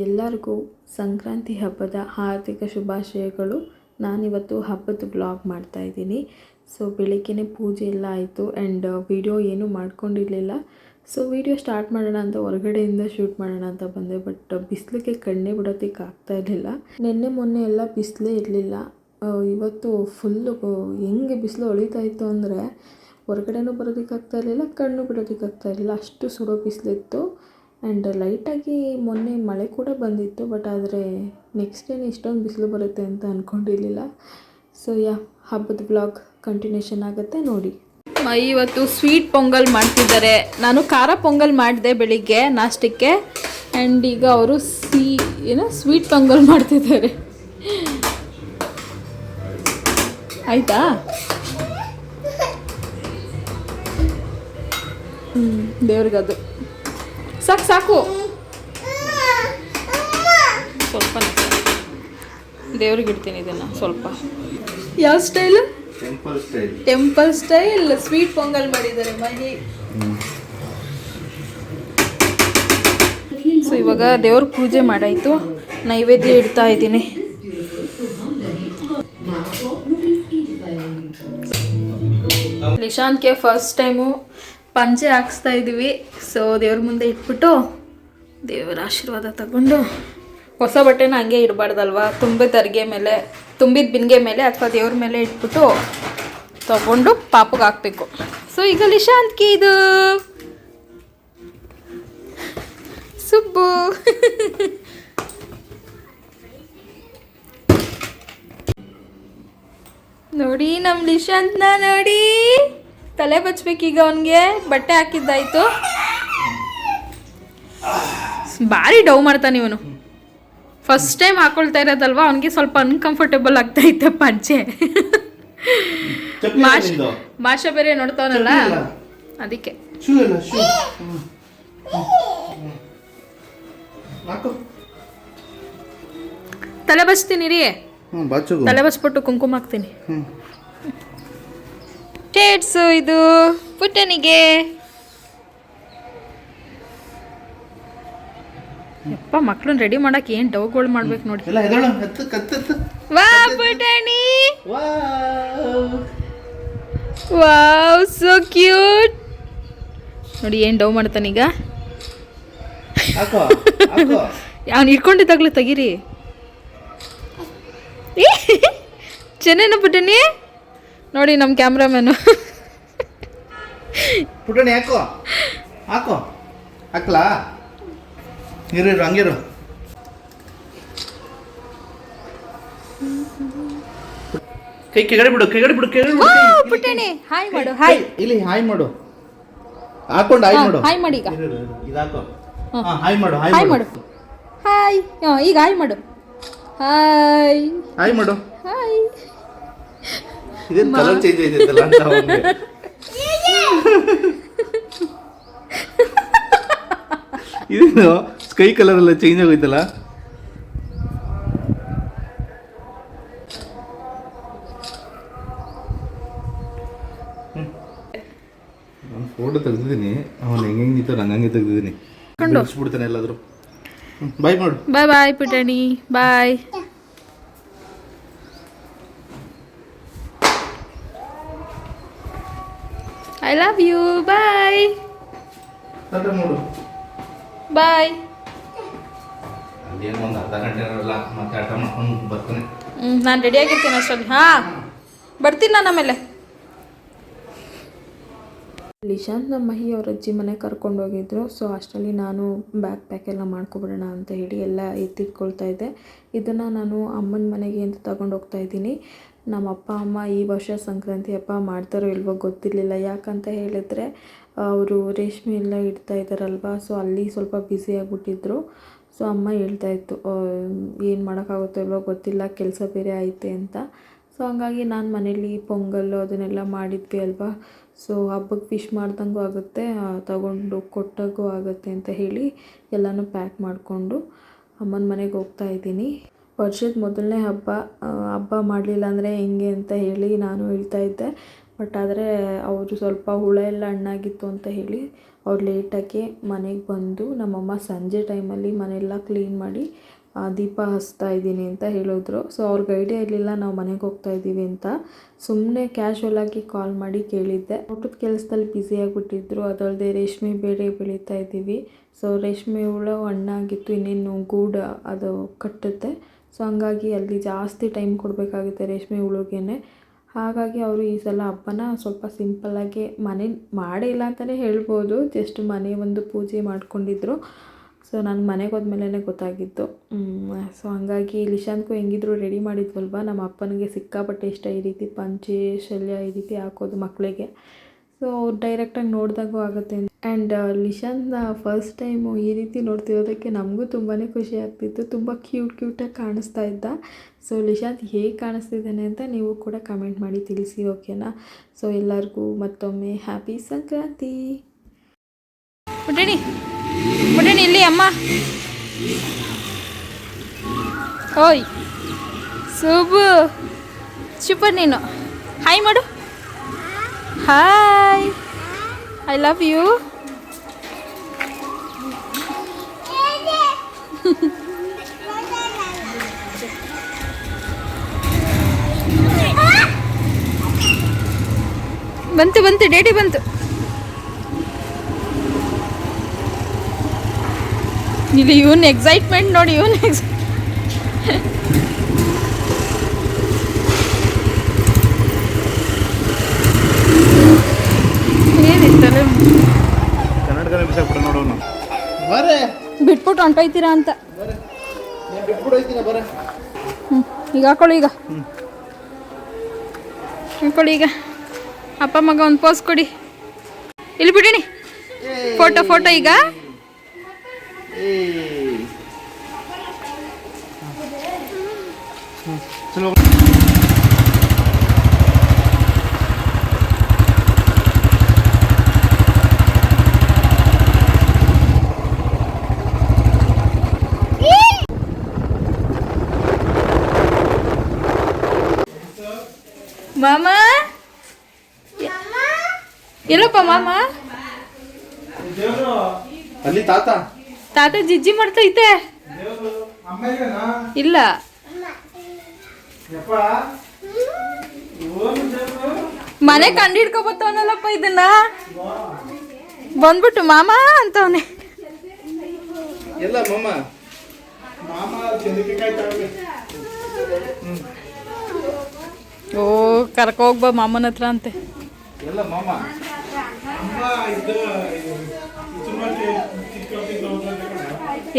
ಎಲ್ಲರಿಗೂ ಸಂಕ್ರಾಂತಿ ಹಬ್ಬದ ಹಾರ್ದಿಕ ಶುಭಾಶಯಗಳು. ನಾನಿವತ್ತು ಹಬ್ಬದ ವ್ಲಾಗ್ ಮಾಡ್ತಾಯಿದ್ದೀನಿ. ಸೊ ಬೆಳಿಗ್ಗೆನೇ ಪೂಜೆ ಎಲ್ಲ ಆಯಿತು ಆ್ಯಂಡ್ ವಿಡಿಯೋ ಏನೂ ಮಾಡ್ಕೊಂಡಿರಲಿಲ್ಲ. ಸೊ ವಿಡಿಯೋ ಸ್ಟಾರ್ಟ್ ಮಾಡೋಣ ಅಂತ ಹೊರಗಡೆಯಿಂದ ಶೂಟ್ ಮಾಡೋಣ ಅಂತ ಬಂದೆ. ಬಟ್ ಬಿಸಿಲಿಗೆ ಕಣ್ಣೇ ಬಿಡೋದಕ್ಕೆ ಆಗ್ತಾಯಿರಲಿಲ್ಲ. ನಿನ್ನೆ ಮೊನ್ನೆ ಎಲ್ಲ ಬಿಸಿಲೇ ಇರಲಿಲ್ಲ. ಇವತ್ತು ಫುಲ್ಲು ಹೆಂಗೆ ಬಿಸಿಲು ಹೊಳಿತಾ ಇತ್ತು ಅಂದರೆ ಹೊರಗಡೆನೂ ಬರೋದಕ್ಕಾಗ್ತಾಯಿರಲಿಲ್ಲ, ಕಣ್ಣು ಬಿಡೋದಕ್ಕಾಗ್ತಾಯಿರಲಿಲ್ಲ, ಅಷ್ಟು ಸುಡೋ ಬಿಸಿಲಿತ್ತು. ಆ್ಯಂಡ್ ಲೈಟಾಗಿ ಮೊನ್ನೆ ಮಳೆ ಕೂಡ ಬಂದಿತ್ತು. ಬಟ್ ಆದರೆ ನೆಕ್ಸ್ಟ್ ಡೇನೇ ಇಷ್ಟೊಂದು ಬಿಸಿಲು ಬರುತ್ತೆ ಅಂತ ಅಂದ್ಕೊಂಡಿರಲಿಲ್ಲ. ಸೊ ಹಬ್ಬದ ಬ್ಲಾಗ್ ಕಂಟಿನ್ಯೂಷನ್ ಆಗುತ್ತೆ ನೋಡಿ. ಇವತ್ತು ಸ್ವೀಟ್ ಪೊಂಗಲ್ ಮಾಡ್ತಿದ್ದಾರೆ. ನಾನು ಖಾರ ಪೊಂಗಲ್ ಮಾಡಿದೆ ಬೆಳಿಗ್ಗೆ ನಾಷ್ಟಕ್ಕೆ. ಆ್ಯಂಡ್ ಈಗ ಅವರು ಸ್ವೀಟ್ ಪೊಂಗಲ್ ಮಾಡ್ತಿದ್ದಾರೆ. ಆಯಿತಾ? ದೇವ್ರಿಗದು ಸಾಕು ಸಾಕು, ಸ್ವಲ್ಪ ದೇವ್ರಿಗೆ ಇಡ್ತೀನಿ ಇದನ್ನು ಸ್ವಲ್ಪ. ಯಾವ style? Temple style sweet pongal ಮಾಡಿದ್ದಾರೆ ಮಹಿ. ಸೊ ಇವಾಗ ದೇವ್ರ ಪೂಜೆ ಮಾಡಾಯಿತು, ನೈವೇದ್ಯ ಇಡ್ತಾ ಇದ್ದೀನಿ. ನಿಶಾಂತ್ಗೆ ಫಸ್ಟ್ ಟೈಮು ಪಂಚೆ ಹಾಕ್ಸ್ತಾ ಇದ್ದೀವಿ. ಸೊ ದೇವ್ರ ಮುಂದೆ ಇಟ್ಬಿಟ್ಟು ದೇವರ ಆಶೀರ್ವಾದ ತಗೊಂಡು, ಹೊಸ ಬಟ್ಟೆನ ಹಂಗೆ ಇಡಬಾರ್ದಲ್ವ, ತುಂಬಿದ ಬಿನ್ಗೆ ಮೇಲೆ ಅಥವಾ ದೇವ್ರ ಮೇಲೆ ಇಟ್ಬಿಟ್ಟು ತಗೊಂಡು ಪಾಪಗೆ ಹಾಕ್ಬೇಕು. ಸೊ ಈಗ ನಿಶಾಂತ್ಗೆ ಇದು ಸುಬ್ಬು ನೋಡಿ, ನಮ್ಮ ನಿಶಾಂತ್ನ ನೋಡಿ, ತಲೆ ಬಚ್ಬೇಕೀಗ. ಅವನಿಗೆ ಬಟ್ಟೆ ಹಾಕಿದ್ದಾಯ್ತು. ಭಾರಿ ಡೌ ಮಾಡ್ತಾನೆ ಇವನು. ಫಸ್ಟ್ ಟೈಮ್ ಹಾಕೊಳ್ತಾ ಇರೋದಲ್ವಾ, ಅವನಿಗೆ ಸ್ವಲ್ಪ ಅನ್ಕಂಫರ್ಟೇಬಲ್ ಆಗ್ತಾ ಇತ್ತು ಪಂಚೆ. ಭಾಷೆ ಬೇರೆ ನೋಡ್ತಾವನಲ್ಲ, ಅದಕ್ಕೆ. ತಲೆ ಬಚ್ತೀನಿ ರೀ, ತಲೆ ಬಚ್ಬಿಟ್ಟು ಕುಂಕುಮ ಹಾಕ್ತೀನಿ. ಟೇಟ್ಸು ಇದು ಪುಟ್ಟನಿಗೆ. ಯಪ್ಪ, ಮಕ್ಳನ್ನ ರೆಡಿ ಮಾಡಕ್ಕೆ ಏನು ಡೌಗಳು ಮಾಡ್ಬೇಕು ನೋಡಿ. ವಾ ಪುಟ್ಟಣಿ, ವಾವ್ ಸೋ ಕ್ಯೂಟ್. ನೋಡಿ ಏನು ಡೌ ಮಾಡ್ತಾನೀಗ. ಅವ್ನು ಇಟ್ಕೊಂಡಿದ್ದಾಗಲೇ ತೆಗೀರಿ. ಚೆನ್ನೇನ ಪುಟ್ಟಣಿ ನೋಡಿ, ನಮ್ಮ ಕ್ಯಾಮ್ರಾಮ್ಯಾನು. ಪುಟ್ಟಣಿ ಹಾಕೋ ಹಾಕೋ ಹಾಕ್ಲಾ, ಇರು ಹಂಗಿರು. ಕೈ ಕೆಳಗಡೆ ಬಿಡು, ಕೆಳಗಡೆ ಬಿಡು, ಕೆಳಗಡೆ ಬಿಡು. ಪುಟ್ಟಣಿ ಹಾಯ್ ಮಾಡು, ಹಾಯ್. ಇಲ್ಲಿ ಹಾಯ್ ಮಾಡು, ಹಾಕೊಂಡು ಹಾಯ್ ಮಾಡು. ಹಾಯ್ ಮಾಡಿ ಈಗ. ಇದು ಹಾಕೋ. ಹಾಯ್ ಮಾಡು, ಹಾಯ್ ಮಾಡು, ಹಾಯ್. ಈಗ ಹಾಯ್ ಮಾಡು, ಹಾಯ್. ಹಾಯ್ ಮಾಡು, ಹಾಯ್. ಇದೇನು ಕಲರ್ ಚೇಂಜ್ ಆಯ್ತಲ್ಲ ಅಂತ ಅವನಿಗೆ. ಇದೇನು ಸ್ಕೈ ಕಲರ್ ಎಲ್ಲ ಚೇಂಜ್ ಆಗೋಯ್ತಲ್ಲ. ನಾನು ಫೋಟೋ ತೆಗ್ದಿದ್ದೀನಿ, ಅವನು ಹೆಂಗೆ ನಿಂತ ಹಂಗಂಗೆ ತೆಗ್ದಿದ್ದೀನಿ. ಬಿಡ್ತಾನೆ ಎಲ್ಲಾದರೂ. ಬಾಯ್ ಮಾಡು. ಬಾಯ್ ಬಾಯ್ ಪುಟ್ಟಣಿ, ಬಾಯ್. ಐ ಲವ್ ಯು, ಬಾಯ್ ಬಾಯ್. ಅದೇನು ಒಂದು ಅರ್ಧ ಗಂಟೆ ಇರಲ್ಲ, ಮತ್ತೆ ಆಟ ಮಾಡ್ಕೊಂಡು ಬರ್ತಾನೆ. ನಾನು ರೆಡಿ ಆಗಿರ್ತೀನಿ ಅಷ್ಟರಲ್ಲಿ. ಹಾಂ, ಬರ್ತೀನಿ ನಾನು ಆಮೇಲೆ. ನಿಶಾಂತ್ ನಮ್ಮ ಮಹಿ ಅವ್ರ ಅಜ್ಜಿ ಮನೆಗೆ ಕರ್ಕೊಂಡು ಹೋಗಿದ್ರು. ಸೊ ಅಷ್ಟರಲ್ಲಿ ನಾನು ಬ್ಯಾಗ್ ಪ್ಯಾಕ್ ಎಲ್ಲ ಮಾಡ್ಕೊಬಿಡೋಣ ಅಂತ ಹೇಳಿ ಎಲ್ಲ ಎತ್ತಿಟ್ಕೊಳ್ತಾ ಇದ್ದೆ. ಇದನ್ನು ನಾನು ಅಮ್ಮನ ಮನೆಗೆ ಅಂತ ತಗೊಂಡು ಹೋಗ್ತಾ ಇದ್ದೀನಿ. ನಮ್ಮ ಅಪ್ಪ ಅಮ್ಮ ಈ ವರ್ಷ ಸಂಕ್ರಾಂತಿ ಹಬ್ಬ ಮಾಡ್ತಾರೋ ಇಲ್ವೋ ಗೊತ್ತಿರಲಿಲ್ಲ. ಯಾಕಂತ ಹೇಳಿದ್ರೆ ಅವರು ರೇಷ್ಮೆ ಎಲ್ಲ ಇಡ್ತಾ ಇದ್ದಾರಲ್ವ, ಸೊ ಅಲ್ಲಿ ಸ್ವಲ್ಪ ಬ್ಯುಸಿ ಆಗಿಬಿಟ್ಟಿದ್ರು. ಸೊ ಅಮ್ಮ ಹೇಳ್ತಾಯಿತ್ತು, ಏನು ಮಾಡೋಕ್ಕಾಗುತ್ತೋ ಇಲ್ವೋ ಗೊತ್ತಿಲ್ಲ, ಕೆಲಸ ಬೇರೆ ಐತೆ ಅಂತ. ಸೊ ಹಂಗಾಗಿ ನಾನು ಮನೇಲಿ ಪೊಂಗಲ್ಲು ಅದನ್ನೆಲ್ಲ ಮಾಡಿದ್ವಿ ಅಲ್ವಾ. ಸೊ ಹಬ್ಬಕ್ಕೆ ಫಿಶ್ ಮಾಡ್ದಂಗೂ ಆಗುತ್ತೆ, ತಗೊಂಡು ಕೊಟ್ಟಾಗೂ ಆಗುತ್ತೆ ಅಂತ ಹೇಳಿ ಎಲ್ಲನೂ ಪ್ಯಾಕ್ ಮಾಡಿಕೊಂಡು ಅಮ್ಮನ ಮನೆಗೆ ಹೋಗ್ತಾ ಇದ್ದೀನಿ. ವರ್ಷದ ಮೊದಲನೇ ಹಬ್ಬ ಮಾಡಲಿಲ್ಲ ಅಂದರೆ ಹೆಂಗೆ ಅಂತ ಹೇಳಿ ನಾನು ಹೇಳ್ತಾ ಇದ್ದೆ. ಬಟ್ ಆದರೆ ಅವರು ಸ್ವಲ್ಪ ಹುಳ ಎಲ್ಲ ಹಣ್ಣಾಗಿತ್ತು ಅಂತ ಹೇಳಿ ಅವ್ರು ಲೇಟಾಗಿ ಮನೆಗೆ ಬಂದು ನಮ್ಮಮ್ಮ ಸಂಜೆ ಟೈಮಲ್ಲಿ ಮನೆಯೆಲ್ಲ ಕ್ಲೀನ್ ಮಾಡಿ ದೀಪ ಹಚ್ತಾ ಇದ್ದೀನಿ ಅಂತ ಹೇಳಿದ್ರು. ಸೊ ಅವ್ರಿಗೆ ಐಡಿಯಾ ಇರಲಿಲ್ಲ ನಾವು ಮನೆಗೆ ಹೋಗ್ತಾ ಇದ್ದೀವಿ ಅಂತ. ಸುಮ್ಮನೆ ಕ್ಯಾಶುವಲಾಗಿ ಕಾಲ್ ಮಾಡಿ ಕೇಳಿದ್ದೆ. ಊಟದ ಕೆಲಸದಲ್ಲಿ ಬ್ಯುಸಿ ಆಗಿಬಿಟ್ಟಿದ್ರು. ಅದಲ್ಲದೆ ರೇಷ್ಮೆ ಬೇರೆ ಬೆಳೀತಾ ಇದ್ದೀವಿ. ಸೊ ರೇಷ್ಮೆ ಹುಳು ಹಣ್ಣಾಗಿತ್ತು, ಇನ್ನೇನು ಗೂಡು ಅದು ಕಟ್ಟುತ್ತೆ. ಸೊ ಹಂಗಾಗಿ ಅಲ್ಲಿ ಜಾಸ್ತಿ ಟೈಮ್ ಕೊಡಬೇಕಾಗುತ್ತೆ ರೇಷ್ಮೆ ಹುಳುಗೇನೆ. ಹಾಗಾಗಿ ಅವರು ಈ ಸಲ ಹಬ್ಬನ ಸ್ವಲ್ಪ ಸಿಂಪಲ್ಲಾಗಿ ಮನೇಲಿ ಮಾಡಿಲ್ಲ ಅಂತಲೇ ಹೇಳ್ಬೋದು. ಜಸ್ಟ್ ಮನೆ ಒಂದು ಪೂಜೆ ಮಾಡ್ಕೊಂಡಿದ್ರು. ಸೊ ನಾನು ಮನೆಗೆ ಹೋದ್ಮೇಲೆ ಗೊತ್ತಾಗಿತ್ತು. ಸೊ ಹಂಗಾಗಿ ಲಿಶಾನ್ಗೂ ಹೆಂಗಿದ್ರು ರೆಡಿ ಮಾಡಿದ್ವಲ್ವ, ನಮ್ಮ ಅಪ್ಪನಿಗೆ ಸಿಕ್ಕಾಪಟ್ಟೆ ಇಷ್ಟ ಈ ರೀತಿ ಪಂಚೆ ಶಲ್ಯ ಈ ರೀತಿ ಹಾಕೋದು ಮಕ್ಕಳಿಗೆ. ಸೊ ಡೈರೆಕ್ಟಾಗಿ ನೋಡಿದಾಗೂ ಆಗುತ್ತೆ. ಆ್ಯಂಡ್ ಲಿಶಾನ್ನ ಫಸ್ಟ್ ಟೈಮು ಈ ರೀತಿ ನೋಡ್ತಿರೋದಕ್ಕೆ ನಮಗೂ ತುಂಬಾ ಖುಷಿ ಆಗ್ತಿತ್ತು. ತುಂಬ ಕ್ಯೂಟಾಗಿ ಕಾಣಿಸ್ತಾ ಇದ್ದ. ಸೊ ಲಿಶಾಂತ್ ಹೇಗೆ ಕಾಣಿಸ್ತಿದ್ದಾನೆ ಅಂತ ನೀವು ಕೂಡ ಕಮೆಂಟ್ ಮಾಡಿ ತಿಳಿಸಿ, ಓಕೆನಾ? ಸೊ ಎಲ್ಲರಿಗೂ ಮತ್ತೊಮ್ಮೆ ಹ್ಯಾಪಿ ಸಂಕ್ರಾಂತಿ. ಪುಟಣಿ ಇಲ್ಲಿ ಅಮ್ಮ. ಓಯ್ ಸೂಬು ಸೂಪರ್. ನೀನು ಹಾಯ್ ಮಾಡು. Hi, I love you. ಬಂತು ಡೇಟಿ ಬಂತು. ಇಲ್ಲಿ ಇವನ್ ಎಕ್ಸೈಟ್ಮೆಂಟ್ ನೋಡಿ, ಏನಿತ್ತಲ್ಲ ಬಿಟ್ಬಿಟ್ಟು ಹೊಂಟೋಯ್ತೀರಾ ಅಂತ. ಈಗ ಹಾಕೊಳ್ಳಿ, ಈಗ ಅಪ್ಪ ಮಗ ಒಂದು ಪೋಸ್ ಕೊಡಿ. ಇಲ್ಲಿ ಬಿಡಿನಿ ಫೋಟೋ ಈಗ. ಮಾಮ ಎಲ್ಲಪ್ಪ ಮಾಮ? ಅಲ್ಲಿ ತಾತ ಜಿಜ್ಜಿ ಮಾಡ್ತೈತೆ. ಇಲ್ಲ ಮನೆ ಕಂಡು ಹಿಡ್ಕೊಬತ್ತವನಲ್ಲಪ್ಪ ಇದನ್ನ. ಬಂದ್ಬಿಟ್ಟು ಮಾಮ ಅಂತವನೆ. ಎಲ್ಲ ಮಾಮ ಓ ಕರ್ಕೋಗ್ಬಾ ಮಾಮನ ಹತ್ರ ಅಂತೆ. ಎಲ್ಲ ಮಾಮ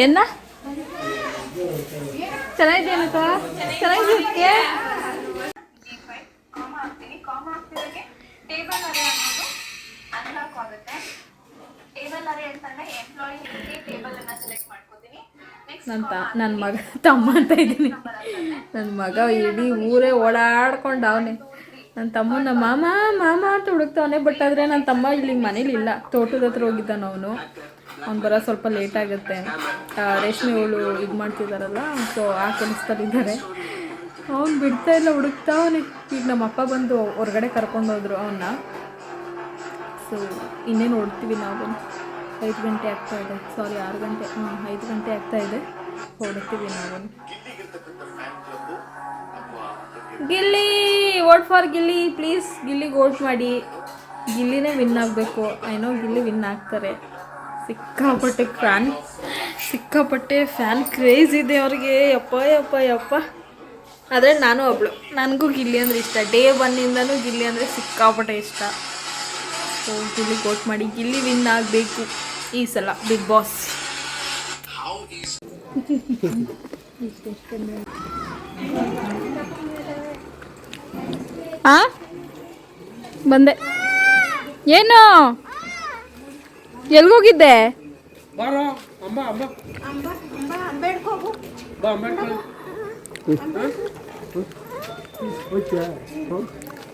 ಏನ ಚೆನ್ನಾಗಿದೆಯಲ್ಲ, ಚೆನ್ನಾಗಿದೆಯಕ್ಕೆ. ನನ್ನ ಮಗ ತಮ್ಮ ಅಂತ ಇದ್ದೀನಿ. ನನ್ನ ಮಗ ಇಡೀ ಊರೇ ಓಡಾಡ್ಕೊಂಡು ಅವನೇ. ನನ್ನ ತಮ್ಮನ ಮಾಮ ಮಾಮ ಅಂತ ಹುಡುಕ್ತಾವನೆ. ಬಟ್ ಆದರೆ ನನ್ನ ತಮ್ಮ ಇಲ್ಲಿ ಮನೇಲಿ ಇಲ್ಲ, ತೋಟದ ಹತ್ರ ಹೋಗಿದ್ದಾನ ಅವನು. ಅವ್ನು ಬರೋ ಸ್ವಲ್ಪ ಲೇಟ್ ಆಗುತ್ತೆ. ರೇಷ್ಮೆ ಹುಳು ಇದು ಮಾಡ್ತಿದ್ದಾರಲ್ಲ, ಸೊ ಆ ಕೆಲಸದಲ್ಲಿದ್ದಾರೆ. ಅವ್ನು ಬಿಡ್ತಾ ಇಲ್ಲ, ಹುಡುಕ್ತಾವನೆ. ಈಗ ನಮ್ಮ ಅಪ್ಪ ಬಂದು ಹೊರಗಡೆ ಕರ್ಕೊಂಡೋದ್ರು ಅವನ್ನ. ಸೊ ಇನ್ನೇನು ಹೊಡ್ತೀವಿ ನಾವು. 5 ಗಂಟೆ ಆಗ್ತಾಯಿದೆ, ಸಾರಿ 6 ಗಂಟೆ, 5 ಗಂಟೆ ಆಗ್ತಾಯಿದೆ. ಹೊಡ್ತೀವಿ ನಾವು. Gilli, vote for Gilli please. ಗಿಲ್ಲಿಗೆ ವೋಟ್ ಮಾಡಿ. ಗಿಲ್ಲಿನೇ ವಿನ್ ಆಗಬೇಕು. ಏನೋ ಗಿಲ್ಲಿ ವಿನ್ ಆಗ್ತಾರೆ. ಸಿಕ್ಕಾಪಟ್ಟೆ ಫ್ಯಾನ್ ಕ್ರೇಜ್ ಇದೆ ಅವ್ರಿಗೆ. ಯಪ್ಪ. ಆದರೆ ನಾನು ಒಬ್ಳು, ನನಗೂ ಗಿಲ್ಲಿ ಅಂದರೆ ಇಷ್ಟ. ಡೇ 1ಇಂದನೂ ಗಿಲ್ಲಿ ಅಂದರೆ ಸಿಕ್ಕಾಪಟ್ಟೆ ಇಷ್ಟ. ಸೊ ಗಿಲ್ಲಿಗೆ ವೋಟ್ ಮಾಡಿ. ಗಿಲ್ಲಿ ವಿನ್ ಆಗಬೇಕು ಈ ಸಲ ಬಿಗ್ ಬಾಸ್. ಬಂದೆ. ಏನು ಎಲ್ಗೋಗಿದ್ದೆ?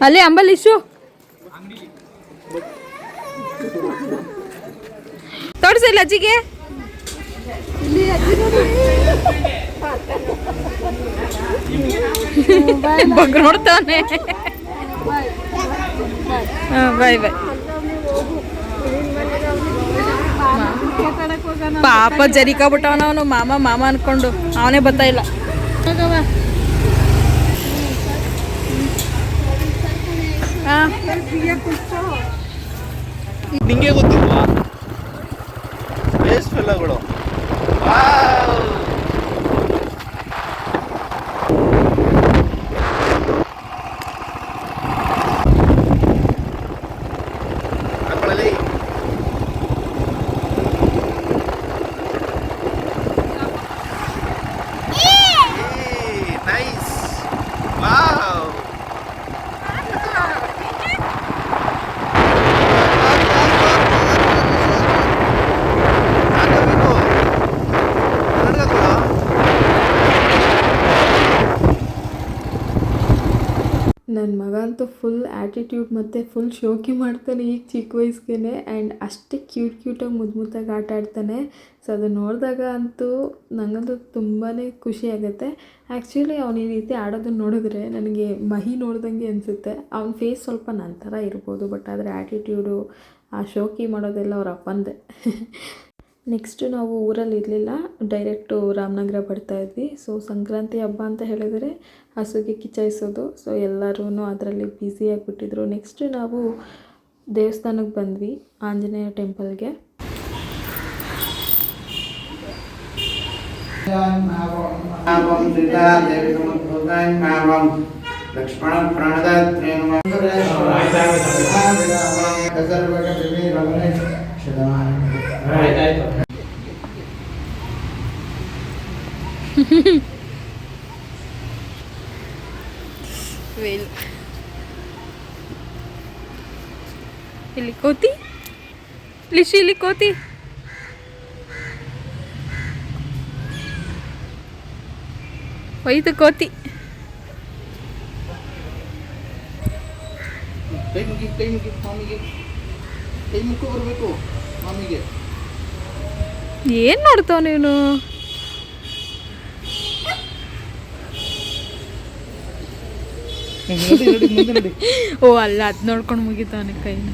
ಅಲ್ಲಿ ಅಂಬಲಿಶು ತೋರಿಸಿಲ್ಲ ಅಜ್ಜಿಗೆ. ಬಗ್ಗೆ ನೋಡ್ತಾನೆ. ಬಾಯ್. ಪಾಪ ಜರಿಕಾಬಿಟ್ಟವನ ಅವನು ಮಾಮ ಮಾಮ ಅನ್ಕೊಂಡು ಅವನೇ ಬರ್ತಾ ಇಲ್ಲ. ನಿಂಗೆ ಗೊತ್ತಿಲ್ವಾ ಸ್ಪೇಸ್ ಫೆಲ್ಲಗಳು? ನನ್ನ ಮಗ ಅಂತೂ ಫುಲ್ ಆ್ಯಟಿಟ್ಯೂಡ್ ಮತ್ತು ಫುಲ್ ಶೋಕಿ ಮಾಡ್ತಾನೆ ಈಗ ಚಿಕ್ಕ ವಯಸ್ಸಿಗೆ. ಆ್ಯಂಡ್ ಅಷ್ಟೇ ಕ್ಯೂಟಾಗಿ ಮುದ್ದಾಗಿ ಆಟ ಆಡ್ತಾನೆ. ಸೊ ಅದು ನೋಡಿದಾಗ ಅಂತೂ ನನಗಂತೂ ತುಂಬಾ ಖುಷಿ ಆಗುತ್ತೆ. ಆ್ಯಕ್ಚುಲಿ ಅವ್ನು ಈ ರೀತಿ ಆಡೋದನ್ನ ನೋಡಿದ್ರೆ ನನಗೆ ಮಹಿ ನೋಡ್ದಂಗೆ ಅನಿಸುತ್ತೆ. ಅವ್ನ ಫೇಸ್ ಸ್ವಲ್ಪ ನನ್ನ ಥರ ಇರ್ಬೋದು, ಬಟ್ ಆದರೆ ಆ್ಯಟಿಟ್ಯೂಡು ಆ ಶೋಕಿ ಮಾಡೋದೆಲ್ಲ ಅವ್ರ ಅಪ್ಪಂದೆ. ನೆಕ್ಸ್ಟು ನಾವು ಊರಲ್ಲಿ ಇರಲಿಲ್ಲ, ಡೈರೆಕ್ಟು ರಾಮನಗರ ಬರ್ತಾಯಿದ್ವಿ. ಸೊ ಸಂಕ್ರಾಂತಿ ಹಬ್ಬ ಅಂತ ಹೇಳಿದರೆ ಹಸುಗೆ ಕಿಚ್ಚಾಯಿಸೋದು. ಸೊ ಎಲ್ಲರೂ ಅದರಲ್ಲಿ ಬ್ಯುಸಿ ಆಗಿಬಿಟ್ಟಿದ್ರು. ನೆಕ್ಸ್ಟು ನಾವು ದೇವಸ್ಥಾನಕ್ಕೆ ಬಂದ್ವಿ, ಆಂಜನೇಯ ಟೆಂಪಲ್ಗೆ. ಲಕ್ಷ್ಮಣ ಪ್ರಾಣದಾತ್ರೇಣ ಇಲ್ಲಿ ಕೋತಿ ಲಿಶಿ, ಇಲ್ಲಿ ಕೋತಿ. ಒಯ್ದು ಕೋತಿ. ಕೈ ಮುಗಿ ಮಾಮಿಗೆ, ಕೈ ಮುಕ್ಕು ಬರಬೇಕು ಮಾಮಿಗೆ. ಏನು ನೋಡ್ತಾವ ನೀನು? ಓ ಅಲ್ಲ, ಅದು ನೋಡ್ಕೊಂಡು ಮುಗಿತಾವನೆ ಕೈನ.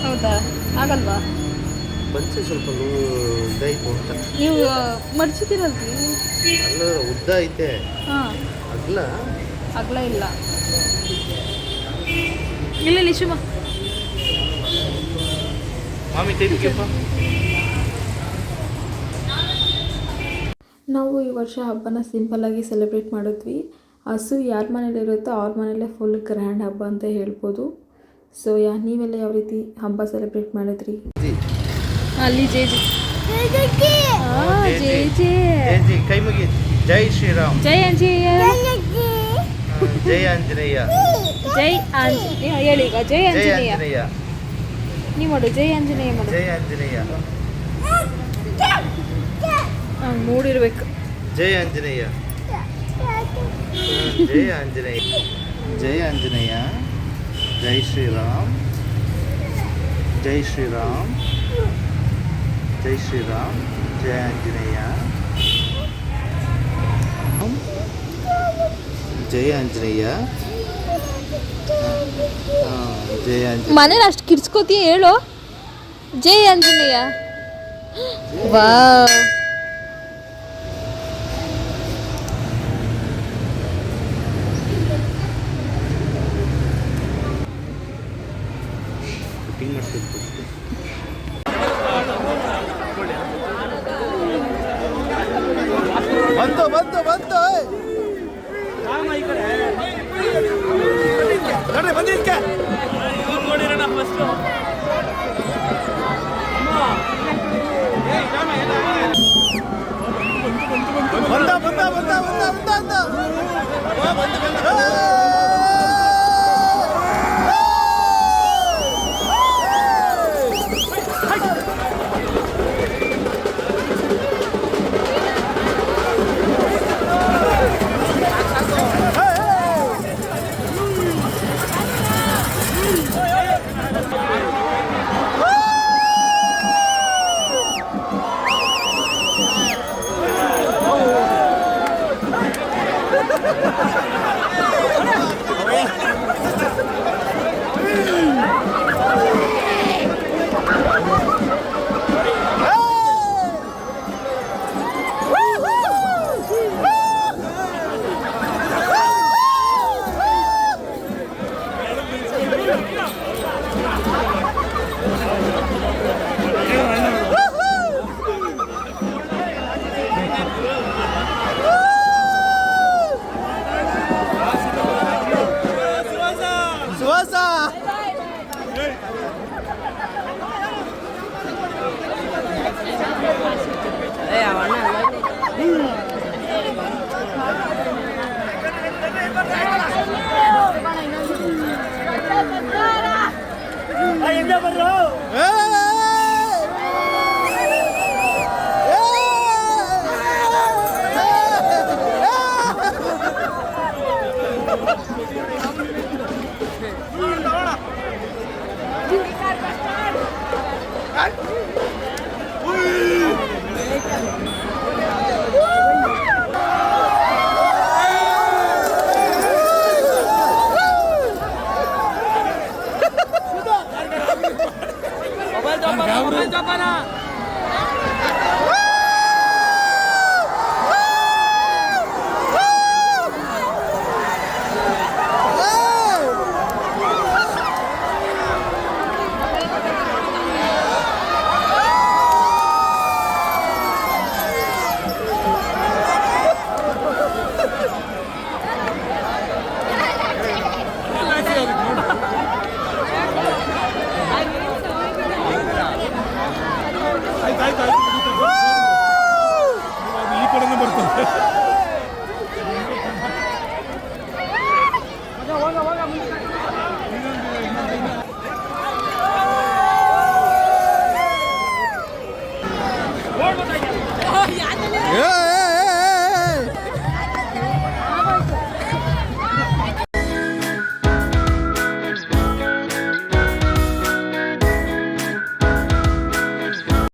ಹೌದಾ? ಆಗಲ್ವಾ? ಬನ್ಸಿ ಸ್ವಲ್ಪ ಇದಾಯ್ತು ಅಂತ. ನೀವು ಮರ್ಚಿದ್ದೀರಲ್ರಿ? ಅಲ್ಲ, ಉದ್ದ ಐತೆ. ಹಾಂ, ಅಗ್ಲ ಇಲ್ಲ. ಇಲ್ಲ ಲಿಶುಮ ಮಾಮಿ ಕೈ ಮುಗಿಯಪ್ಪ. ನಾವು ಈ ವರ್ಷ ಹಬ್ಬನ ಸಿಂಪಲ್ಲಾಗಿ ಸೆಲೆಬ್ರೇಟ್ ಮಾಡಿದ್ವಿ. ಹಸು ಯಾರ ಮನೇಲಿರುತ್ತೋ ಅವ್ರ ಮನೇಲೇ ಫುಲ್ ಗ್ರ್ಯಾಂಡ್ ಹಬ್ಬ ಅಂತ ಹೇಳ್ಬೋದು. ಸೊ ನೀವೆಲ್ಲ ಯಾವ ರೀತಿ ಹಬ್ಬ ಸೆಲೆಬ್ರೇಟ್ ಮಾಡಿದ್ರಿ? ಅಲ್ಲಿ ಜೈ ಜೈ ಜೈ ಜೈ ಕೈ ಮುಗಿ. ಜೈ ಶ್ರೀರಾಮ್, ಜೈ ಆಂಜನೇಯ, ಜೈ ಆಂಜನೇಯ, ಜೈ ಆಂಜನೇಯ ಹೇಳಿ ಈಗ. ಜೈ ಜೈ ಆಂಜನೇಯ ಆಂಜನೇಯ, ನೀವು ಮಾಡು. ಜೈ ಆಂಜನೇಯ ಮಾಡು. ಜೈ ಆಂಜನೇಯ, ಮೂಡಿರ್ಬೇಕು. ಜೈ ಆಂಜನೇಯ, ಜೈ ಆಂಜನೇಯ, ಜೈ ಆಂಜನೇಯ, ಜೈ ಶ್ರೀರಾಮ್, ಜೈ ಶ್ರೀರಾಮ್, ಜೈ ಶ್ರೀರಾಮ್, ಜೈ ಆಂಜನೇಯ, ಜೈ ಆಂಜನೇಯ, ಜೈ ಆಂಜನೇಯ. ಮನೇಲಿ ಅಷ್ಟು ಕಿರ್ಸ್ಕೋತಿ ಹೇಳು. ಜೈ ಆಂಜನೇಯ. ವಾವ್, ಬಂತು ಬಂತು ಬಂತು. ನೋಡ್ರಿ ಬಂದಿದ್ಕೆ ನೋಡಿರೋಣ ಫಸ್ಟ್. ಬಂದ ಬಂದ ಬಂದ ಬಂದ ಬಂದ ಬಂದ. ಏ